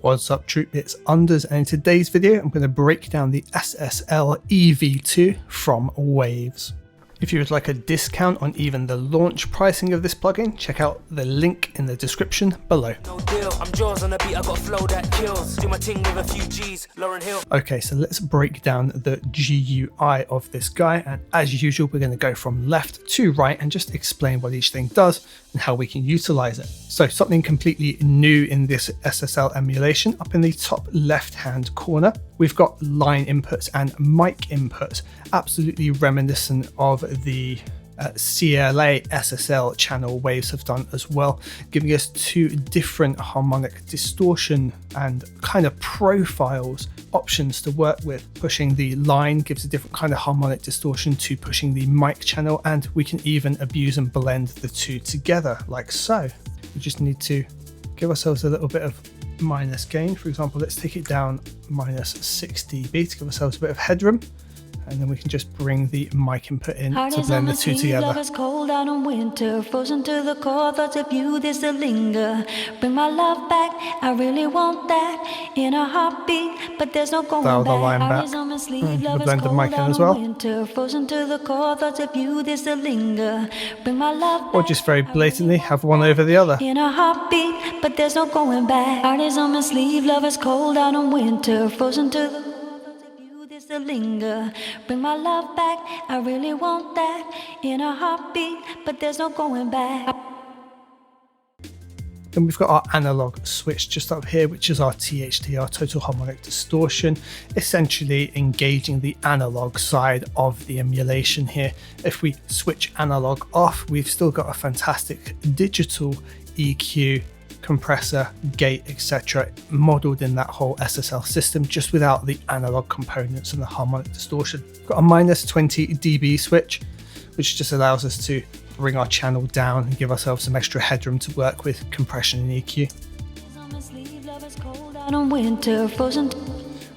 What's up, troop? It's Unders, and in today's video I'm going to break down the SSL EV2 from Waves. If you would like a discount on even the launch pricing of this plugin, check out the link in the description below. No deal. I'm Jaws on the beat, I got a flow that kills. Do my thing with a few G's, Lauren Hill. Okay, so let's break down the GUI of this guy, and as usual we're going to go from left to right and just explain what each thing does and how we can utilize it. So something completely new in this SSL emulation, up in the top left hand corner we've got line inputs and mic inputs, absolutely reminiscent of the CLA SSL channel Waves have done as well, giving us two different harmonic distortion and kind of profiles options to work with. Pushing the line gives a different kind of harmonic distortion to pushing the mic channel, and we can even abuse and blend the two together like so. We just need to give ourselves a little bit of minus gain. For example, let's take it down minus 6 dB to give ourselves a bit of headroom, and then we can just bring the mic input in to blend the two together. Love is cold out in winter, frozen to the core, thoughts of you, this to linger. Bring my love back, I really want that in a heartbeat, but there's no going back. The line back. The blended mic in as well. Frozen to the core, thoughts of you, this to linger. Bring my love back, or just very blatantly have one over the other. In a heartbeat, but there's no going back. Heart is on my sleeve, love is cold out in winter, frozen to the to linger. Bring my love back, I really want that in a heartbeat, but there's no going back. Then we've got our analog switch just up here, which is our THD, our total harmonic distortion, essentially engaging the analog side of the emulation here. If we switch analog off, we've still got a fantastic digital EQ, compressor, gate, etc. modeled in that whole SSL system, just without the analog components and the harmonic distortion. We've got a minus 20 dB switch, which just allows us to bring our channel down and give ourselves some extra headroom to work with compression and EQ.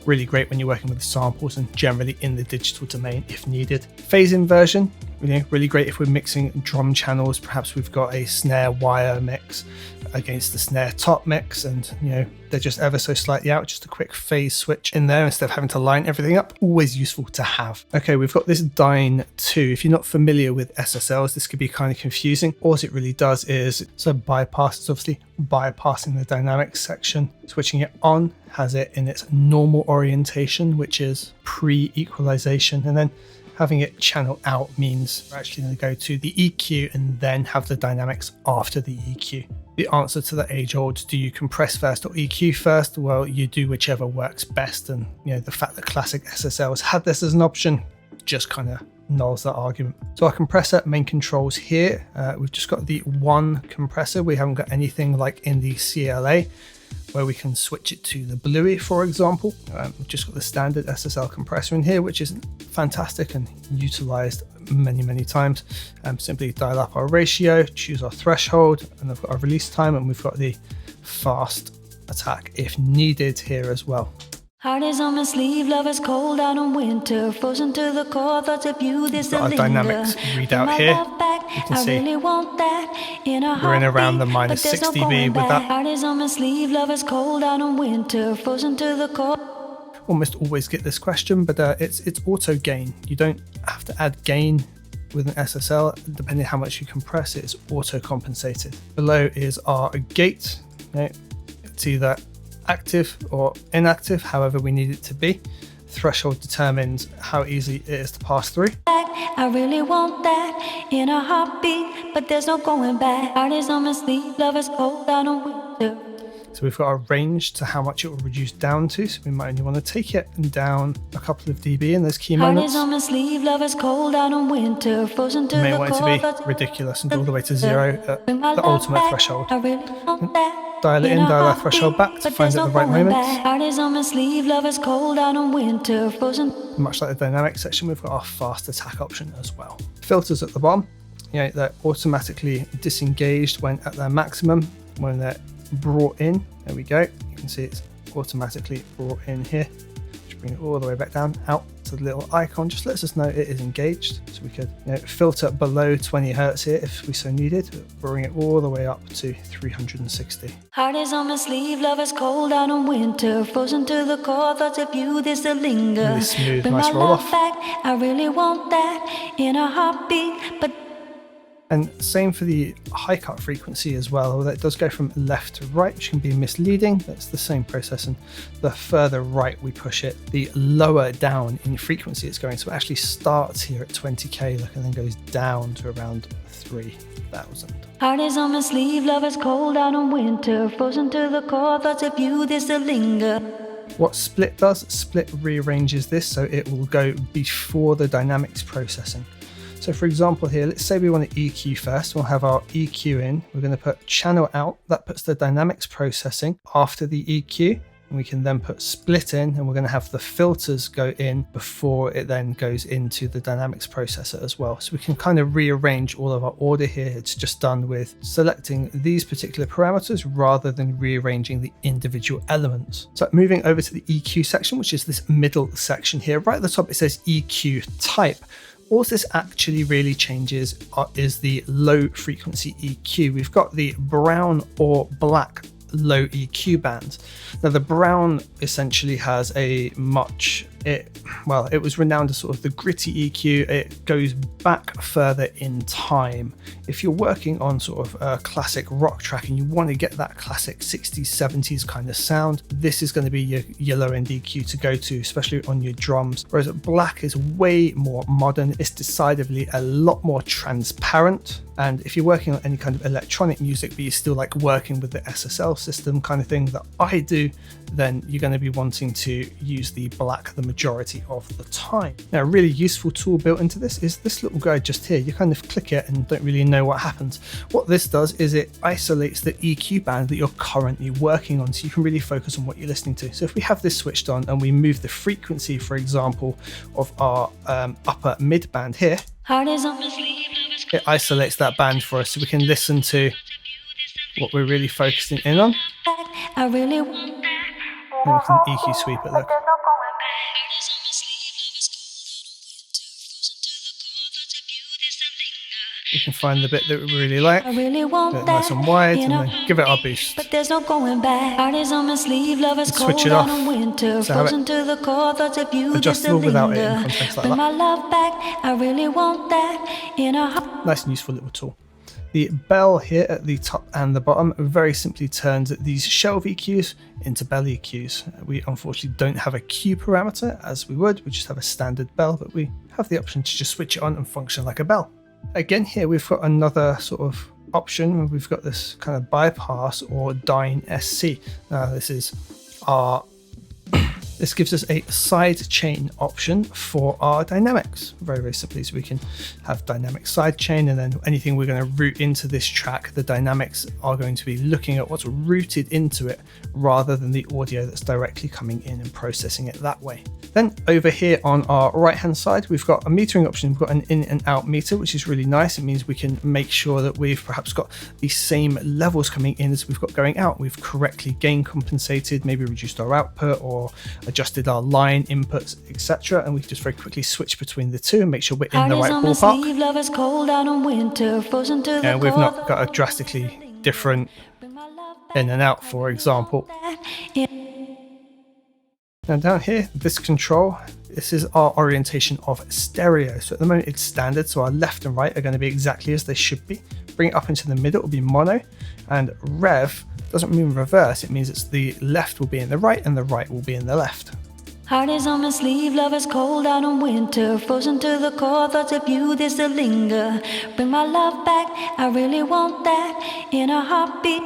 Really great when you're working with samples and generally in the digital domain if needed. Phase inversion, really great if we're mixing drum channels. Perhaps we've got a snare wire mix against the snare top mix, and they're just ever so slightly out. Just a quick phase switch in there instead of having to line everything up. Always useful to have. Okay, we've got this Dyne 2. If you're not familiar with SSLs, this could be kind of confusing. All it really does is bypass. It's obviously bypassing the dynamics section. Switching it on has it in its normal orientation, which is pre-equalization, and then having it channel out means we're actually going to go to the EQ and then have the dynamics after the EQ. The answer to the age-old, do you compress first or EQ first? Well, you do whichever works best, and the fact that classic SSLs had this as an option just kind of nulls that argument. So our compressor main controls here, we've just got the one compressor. We haven't got anything like in the CLA where we can switch it to the Bluey, for example. We've just got the standard SSL compressor in here, which is fantastic and utilized many times. Simply dial up our ratio, choose our threshold, and I've got our release time, and we've got the fast attack if needed here as well. Heart is on my sleeve, love is cold out in winter, frozen to the core, thoughts of you, this to linger. Got our dynamics readout here. You can see we're in around the minus 6 dB with that. Heart is on my sleeve, love is cold out in winter, frozen to the core. Almost always get this question, but it's auto gain. You don't have to add gain with an SSL. Depending on how much you compress, it's auto compensated. Below is our gate. It's either active or inactive, however we need it to be. Threshold determines how easy it is to pass through. I really want that in a heartbeat, but there's no going back. Heart is on my sleeve, love is cold out in winter. So we've got a range to how much it will reduce down to, so we might only want to take it down a couple of dB in those key moments. On my sleeve, love is cold out in winter, frozen to you may want it to be ridiculous and go all the way to 0 at the ultimate threshold. I really want that. Dial it in, dial our threshold back to find it at the right moment. Heart is on my sleeve, love is cold out in winter, frozen. Much like the dynamic section, we've got our fast attack option as well. Filters at the bottom, they're automatically disengaged when at their maximum. When they're brought in, there we go. You can see it's automatically brought in here. Just bring it all the way back down, out. So the little icon just lets us know it is engaged. So we could filter below 20 Hertz here if we so needed, bring it all the way up to 360. Heart is on my sleeve, love is cold out in winter, frozen to the core, thoughts of you, this a linger. Really smooth, Bring nice my roll love off. back, I really want that in a heartbeat, but and same for the high cut frequency as well, although it does go from left to right, which can be misleading. That's the same process, and the further right we push it, the lower down in frequency it's going. So it actually starts here at 20k, look, and then goes down to around 3000. Heart is on my sleeve, love is cold out in winter, frozen to the core, thoughts of you, this a linger. What split does, split rearranges this so it will go before the dynamics processing. So for example here, let's say we want to EQ first. We'll have our EQ in. We're going to put channel out. That puts the dynamics processing after the EQ. And we can then put split in, and we're going to have the filters go in before it then goes into the dynamics processor as well. So we can kind of rearrange all of our order here. It's just done with selecting these particular parameters rather than rearranging the individual elements. So moving over to the EQ section, which is this middle section here, right at the top it says EQ type. All this actually really changes is the low frequency EQ. We've got the brown or black low EQ band. Now the brown essentially has a it was renowned as sort of the gritty EQ. It goes back further in time. If you're working on sort of a classic rock track and you want to get that classic 60s 70s kind of sound, this is going to be your low end EQ to go to, especially on your drums. Whereas black is way more modern. It's decidedly a lot more transparent. And if you're working on any kind of electronic music, but you're still like working with the SSL system kind of thing that I do, then you're going to be wanting to use the black the majority of the time. Now, a really useful tool built into this is this little guy just here. You kind of click it and don't really know what happens. What this does is it isolates the EQ band that you're currently working on, so you can really focus on what you're listening to. So if we have this switched on and we move the frequency, for example, of our upper mid band here, it isolates that band for us so we can listen to what we're really focusing in on. And we can EQ sweep it, look. We can find the bit that we really like, get it nice and wide, and then give it our boost. But there's no going back. Heart is on my sleeve, love is switch it off, so have it adjustable without it in context like that. Nice and useful little tool. The bell here at the top and the bottom very simply turns these shelf EQs into bell EQs. We unfortunately don't have a Q parameter as we would, we just have a standard bell, but we have the option to just switch it on and function like a bell. Again, here we've got another sort of option. We've got this kind of bypass or Dyne SC. Now this is our this gives us a side chain option for our dynamics. Very, very simply, so we can have dynamic side chain, and then anything we're going to route into this track, the dynamics are going to be looking at what's routed into it rather than the audio that's directly coming in and processing it that way. Then over here on our right hand side, we've got a metering option. We've got an in and out meter, which is really nice. It means we can make sure that we've perhaps got the same levels coming in as we've got going out. We've correctly gain compensated, maybe reduced our output or adjusted our line inputs, etc. And we can just very quickly switch between the two and make sure we're in the right ballpark. And we've not got a drastically different in and out, for example. Now down here, this control, this is our orientation of stereo. So at the moment it's standard, so our left and right are going to be exactly as they should be. Bring it up into the middle, it will be mono, and rev doesn't mean reverse, it means it's the left will be in the right and the right will be in the left. Heart is on my sleeve, love is cold out in winter, frozen to the core, thoughts of you, this to linger. Bring my love back, I really want that in a heartbeat.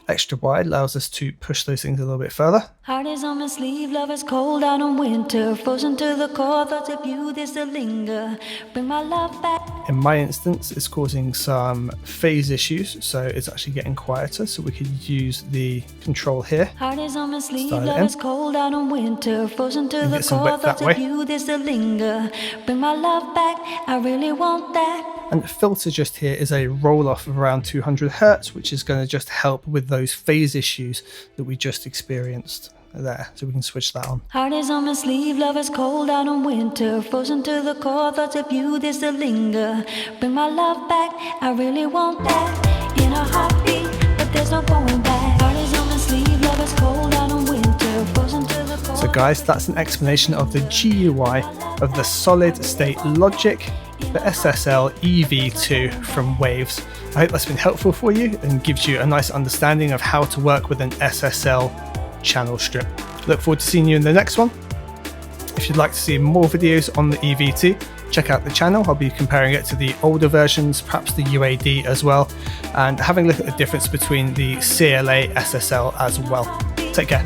Extra wide allows us to push those things a little bit further. Heart is on my sleeve, love is cold out in winter, frozen to the core, thoughts of you, this to linger. Bring my love back. In my instance, it's causing some phase issues, so it's actually getting quieter, so we could use the control here. Heart is on my sleeve, love is cold out in winter, frozen to the core, thoughts of you, this to linger. Bring my love back, I really want that. And the filter just here is a roll off of around 200 Hertz, which is going to just help with those phase issues that we just experienced there, so we can switch that on. Heart is on my sleeve, love is cold out in winter, frozen to the core, thoughts of you, they still linger. Bring my love back, I really want that, in a heartbeat, but there's no going back. Heart is on my sleeve, love is cold out in winter, frozen to the core. So guys, that's an explanation of the GUI of the solid state logic, the SSL EV2 from Waves. I hope that's been helpful for you and gives you a nice understanding of how to work with an SSL channel strip. Look forward to seeing you in the next one. If you'd like to see more videos on the EV2, check out the channel. I'll be comparing it to the older versions, perhaps the UAD as well, and having a look at the difference between the CLA SSL as well. Take care.